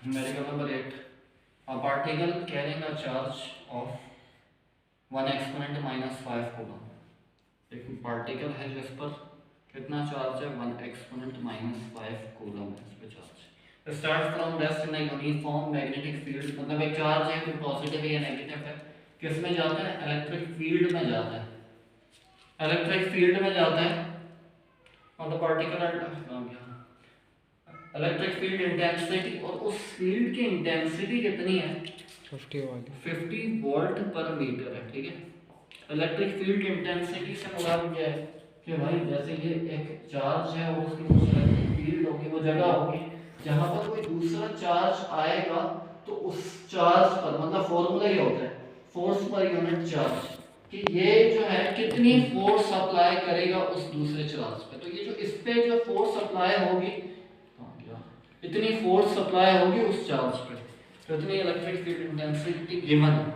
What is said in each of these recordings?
Numerical number 8. A particle carrying a charge of 1 exponent minus 5 coulomb. एक particle है जिस पर कितना चार्ज है 1 एक्सपोनेंट माइनस 5 कूलम है इस पे charge. Start from rest in uniform magnetic field, मतलब एक चार्ज है कोई पॉजिटिव या नेगेटिव है, किस में जाता है इलेक्ट्रिक फील्ड में जाता है, इलेक्ट्रिक फील्ड में जाता है और the particle electric field intensity, और उस फील्ड की इंटेंसिटी कितनी है 50 वोल्ट पर मीटर है। ठीक है, इलेक्ट्रिक फील्ड इंटेंसिटी से मुराद क्या है कि भाई जैसे ये एक चार्ज है और उसकी कुछ इलेक्ट्रिक फील्ड होगी, वो जगह होगी जहां पर कोई दूसरा चार्ज आएगा तो उस चार्ज पर, मतलब फॉर्मूला ये होता है फोर्स पर यूनिट चार्ज, कि ये जो है कितनी फोर्स अप्लाई करेगा उस दूसरे चार्ज पे। तो ये जो इस पे जो फोर्स अप्लाई होगी, इतनी फोर्स अप्लाई होगी उस चार्ज पे, तो इतनी इलेक्ट्रिक फील्ड इंटेंसिटी गिवन है।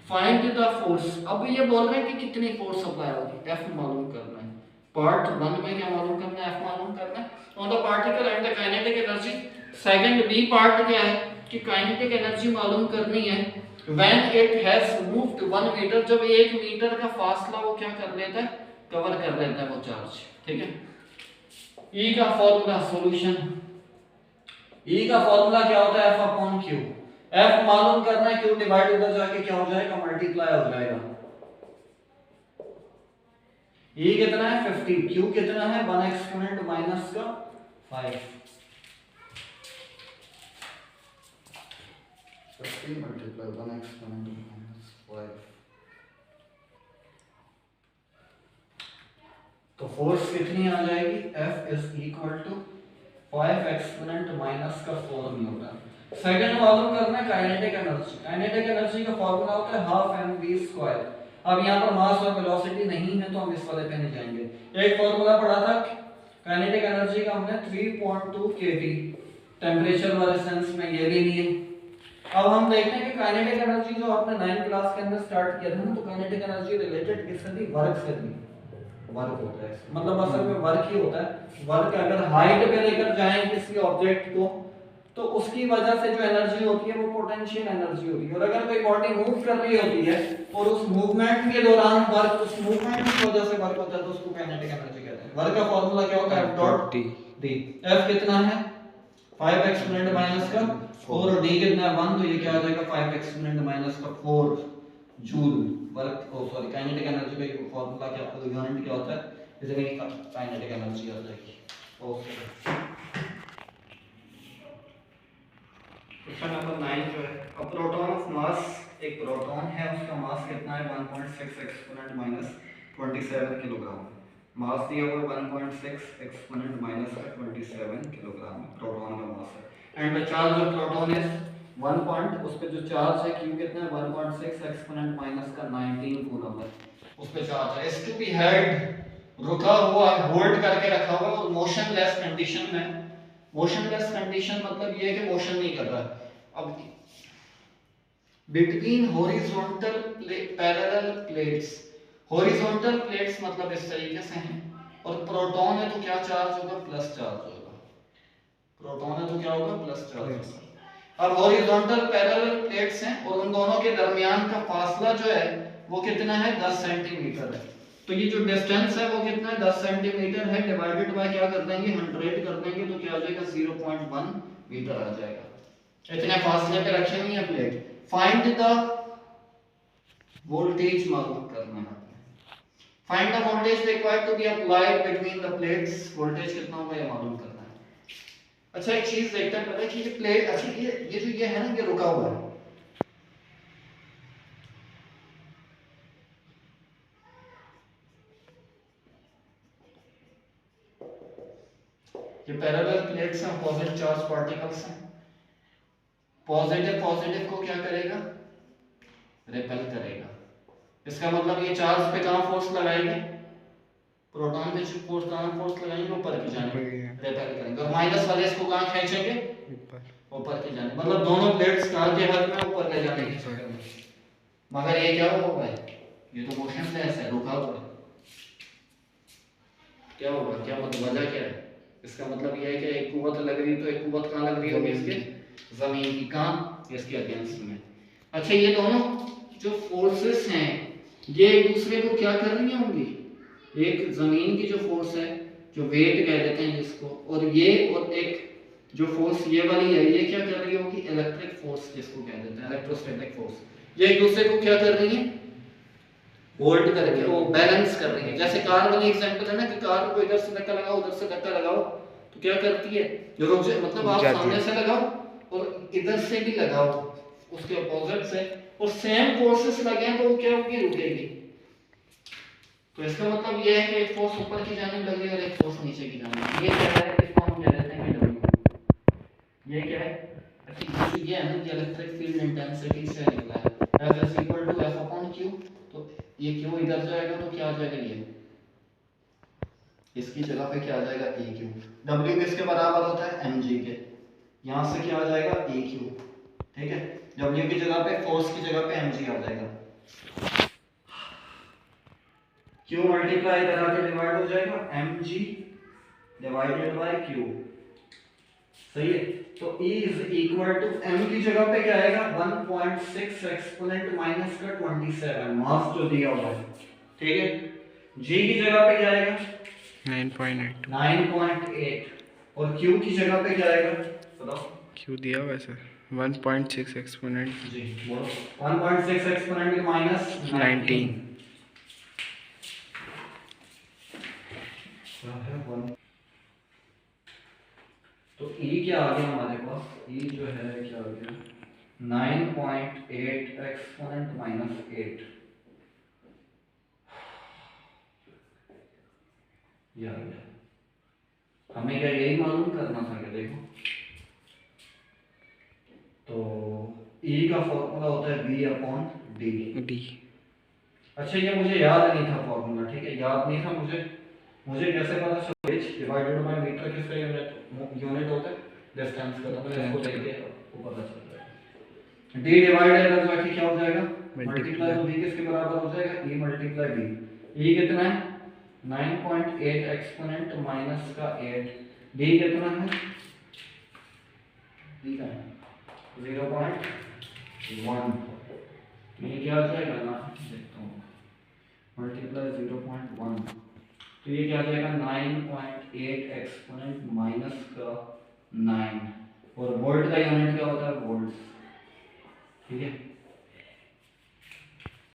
फाइंड द फोर्स, अब ये बोल रहे हैं कि कितनी फोर्स अप्लाई होगी, F मालूम करना है। पार्ट 1 में क्या मालूम करना है, F मालूम करना है on the particle and the kinetic energy. Second B part क्या है कि काइनेटिक एनर्जी मालूम करनी है when it has moved 1 meter, जब 1 मीटर का फासला वो क्या कर लेता है, कवर कर लेता है वो चार्ज। ठीक है, E का फॉर्मूला सॉल्यूशन, E का फॉर्मूला क्या होता है F अपॉन Q। F मालूम करना है, Q डिवाइड उधर जाके क्या हो जाएगा मल्टीप्लाई हो जाएगा। E कितना है 50, Q कितना है 1 एक्सपोनेंट माइनस का 5, 50 मल्टीप्लाई 1 एक्सपोनेंट माइनस 5, तो फोर्स कितनी आ जाएगी F is equal to 5 exponent minus का 4 न्यूटन। सेकंड मालूम करना है काइनेटिक एनर्जी। काइनेटिक एनर्जी का फार्मूला होता है हाफ mv स्क्वायर। अब यहाँ पर मास और वेलोसिटी नहीं है तो हम इस वाले पे नहीं जाएंगे। एक फार्मूला पढ़ा था काइनेटिक एनर्जी का हमने 3.2 kT, टेंपरेचर वाले सेंस में ये भी नहीं है। अब हम देखते हैं कि काइनेटिक एनर्जी जो आपने 9th क्लास के अंदर स्टार्ट किया था ना, तो काइनेटिक एनर्जी रिलेटेड किससे थी, वर्क से थी। वर्क होता है, मतलब असल में वर्क ही होता है। वर्क अगर हाइट पे लेकर जाएं किसी ऑब्जेक्ट को तो उसकी वजह से जो एनर्जी होती है वो पोटेंशियल एनर्जी होती है, और अगर कोई बॉडी मूव कर रही होती है और उस मूवमेंट के दौरान वर्क, उस मूवमेंट की वजह से वर्क होता है तो उसको काइनेटिक एनर्जी कहते हैं। वर्क का फार्मूला क्या होता है F डॉट d। F कितना है 5 एक्सपोनेंट माइनस का 4 और d कितना है 1, तो ये क्या आ जाएगा 5 एक्सपोनेंट माइनस का 4 जूल वर्क। ओ सॉरी, काइनेटिक एनर्जी का फार्मूला क्या, यूनिट क्या होता है, इसलिए काइनेटिक एनर्जी आ जाएगी। ओके, क्वेश्चन नंबर 9 जो है, अ प्रोटॉन ऑफ मास, एक प्रोटॉन है उसका मास कितना है 1.6 एक्सपोनेंट माइनस 27 किलोग्राम। मास दिया हुआ 1.6 एक्सपोनेंट माइनस का 27 किलोग्राम प्रोटॉन का मास है। And the charge of proton is 1 point, उस पे जो चार्ज है Q कितना है 1.6 एक्सपोनेंट माइनस का 19 कूलम है उस पे चार्ज है। इज टू बी हेल्ड, रुका हुआ, होल्ड करके रखा हुआ और मोशनलेस कंडीशन में। मोशनलेस कंडीशन मतलब ये है कि मोशन नहीं कर रहा। अब between horizontal parallel plates, horizontal plates मतलब इस तरीके से हैं, और प्रोटॉन है तो क्या चार्ज होगा, प्लस चार्ज होगा। प्रोटॉन है तो क्या होगा, प्लस चार्ज होगा। अब हॉरिजॉन्टल पैरेलल प्लेट्स हैं और उन दोनों के दरमियान का फासला जो है वो कितना है 10 सेंटीमीटर है। तो ये जो डिस्टेंस है वो कितना है 10 सेंटीमीटर है, डिवाइडेड बाय क्या कर देंगे 100 कर देंगे तो क्या आ जाएगा 0.1 मीटर आ जाएगा। इतने फासले पे रखी हुई है प्लेट। फाइंड द वोल्टेज मालूम करना है। Find the voltage required to be applied between the plates, voltage कितना होगा ये मालूम करना है। अच्छा एक चीज देखते हैं पहले कि ये प्लेट, अच्छा ये जो ये है ना ये रुका हुआ है, ये पैरेलल प्लेट्स हैं, अपोजिट चार्ज पार्टिकल्स हैं। पॉजिटिव पॉजिटिव को क्या करेगा, रिपेल करेगा। इसका मतलब ये चार्ज पे कहां फोर्स लगाएंगे, प्रोटॉन पे फोर्स कहां फोर्स लगाएंगे, ऊपर की जानिब रिपेल करेंगे, और माइनस वाले इसको कहां खींचेंगे, ऊपर की जानिब। मतलब दोनों प्लेट्स कहां के हद में, ऊपर ले जाने की चक्कर में। मगर ये क्या होगा, ये तो मोशनलेस है, रुका हुआ है। क्या होगा, क्या मतलब वजह क्या है, इसका मतलब ये है कि एक कुव्वत लग रही तो एक कुव्वत कहां लग रही होगी, इसके जमीन की, कहाँ, इसके अगेंस्ट में। अच्छा ये दोनों जो फोर्सेस हैं ये एक दूसरे को क्या कर रही होंगी, एक जमीन की जो फोर्स है जो वेट कह देते हैं जिसको, और एक जो फोर्स ये वाली है ये क्या कर रही होगी, इलेक्ट्रिक फोर्स जिसको कह देते हैं, इलेक्ट्रोस्टैटिक फोर्स, ये एक दूसरे को क्या कर रही है, होल्ड कर रही है, वो बैलेंस कर रही है। जैसे कार वाली एग्जांपल है ना कि कार को इधर से धक्का लगाओ उधर से धक्का लगाओ तो क्या करती है, जो रुक जाए, मतलब आप सामने से लगाओ और इधर से भी लगाओ उसके अपोजिट से, और सेम फोर्सेस लगे तो वो क्या होगी, रुकेगी। तो इसका मतलब ये है कि एक फोर्स ऊपर की जानिब लगी और एक फोर्स नीचे की जानिब। ये क्या है, इसको हम कह देते हैं W। ये क्या है, अच्छा ये है ना कि इलेक्ट्रिक फील्ड इंटेंसिटी से निकला है, F is equal to F upon Q। तो ये Q इधर जाएगा तो क्या आ जाएगा, ये इसकी जगह पे क्या आ जाएगा, EQ। W किसके बराबर होता है, mg के, यहाँ से क्या आ जाएगा, EQ, ठीक है। W की जगह पे, फोर्स की जगह पे mg आ जाएगा, Q मल्टीप्लाई करा के डिवाइड हो जाएगा mg डिवाइडेड बाय Q, सही है। तो E is equal to m की जगह पे क्या आएगा, 1.6 एक्सपोनेंट माइनस का 27 मास जो दिया हुआ है, ठीक है। G की जगह पे क्या आएगा, 9.8 और Q की जगह पे क्या आएगा, बताओ। Q दिया हुआ है सर 1.6 एक्सपोनेंट, जी बोलो, 1.6 एक्सपोनेंट माइनस 19 तो E क्या आ गया हमारे पास, E जो है क्या आ गया, 9.8 एक्सपोनेंट माइनस 8, ये आ गया। हमें क्या यही मालूम करना था कि देखो, तो E का फॉर्मूला होता है V अपॉन डी। अच्छा ये मुझे याद नहीं था फॉर्मूला, ठीक है, याद नहीं था मुझे कैसे पता चला, h डिवाइडेड बाय मीटर किसका यूनिट होता है, डिस्टेंस का, तो मैं इसको लेके आपको पता चल जाएगा। d डिवाइड इधर जाके क्या हो जाएगा, मल्टीप्लाई, तो v किसके बराबर हो जाएगा, e मल्टीप्लाई v। e कितना है, 9.8 एक्सपोनेंट माइनस का 8, d कितना है, d का 0.1, ये क्या आ जाएगा ना, देखता हूँ, मल्टीप्लाई 0.1, तो ये क्या आ जाएगा, 9.8 एक्सपोनेंट माइनस का 9, और वोल्ट का यूनिट क्या होता है, वोल्ट, ठीक है।